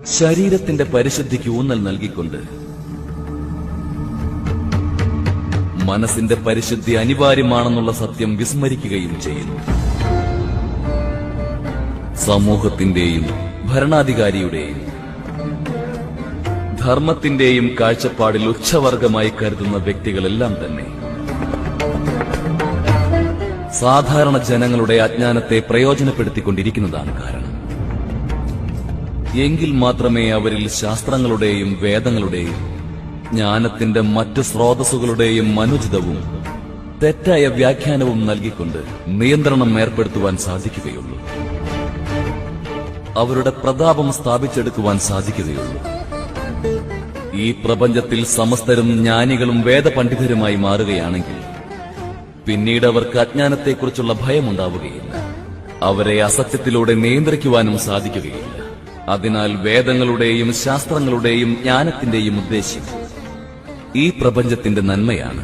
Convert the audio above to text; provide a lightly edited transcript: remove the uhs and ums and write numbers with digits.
ശരീരത്തിന്റെ പരിശുദ്ധിക്ക് ഊന്നൽ നൽകിക്കൊണ്ട് മനസ്സിന്റെ പരിശുദ്ധി അനിവാര്യമാണെന്നുള്ള സത്യം വിസ്മരിക്കുകയും ചെയ്യുന്നു. സമൂഹത്തിന്റെയും ഭരണാധികാരിയുടെയും ധർമ്മത്തിന്റെയും കാഴ്ചപ്പാടിൽ ഉച്ചവർഗമായി കരുതുന്ന വ്യക്തികളെല്ലാം തന്നെ സാധാരണ ജനങ്ങളുടെ അജ്ഞാനത്തെ പ്രയോജനപ്പെടുത്തിക്കൊണ്ടിരിക്കുന്നതാണ് കാരണം. എങ്കിൽ മാത്രമേ അവരിൽ ശാസ്ത്രങ്ങളുടെയും വേദങ്ങളുടെയും ജ്ഞാനത്തിന്റെ മറ്റ് സ്രോതസ്സുകളുടെയും അനുചിതവും തെറ്റായ വ്യാഖ്യാനവും നൽകിക്കൊണ്ട് നിയന്ത്രണം ഏർപ്പെടുത്തുവാൻ സാധിക്കുകയുള്ളൂ. അവരുടെ പ്രതാപം സ്ഥാപിച്ചെടുക്കുവാൻ സാധിക്കുകയുള്ളൂ. ഈ പ്രപഞ്ചത്തിൽ സമസ്തരും ജ്ഞാനികളും വേദപണ്ഡിതരുമായി മാറുകയാണെങ്കിൽ പിന്നീട് അവർക്ക് അജ്ഞാനത്തെക്കുറിച്ചുള്ള ഭയമുണ്ടാവുകയില്ല. അവരെ അസത്യത്തിലൂടെ നിയന്ത്രിക്കുവാനും സാധിക്കുകയില്ല. അതിനാൽ വേദങ്ങളുടെയും ശാസ്ത്രങ്ങളുടെയും ജ്ഞാനത്തിന്റെയും ഉദ്ദേശ്യം ഈ പ്രപഞ്ചത്തിന്റെ നന്മയാണ്.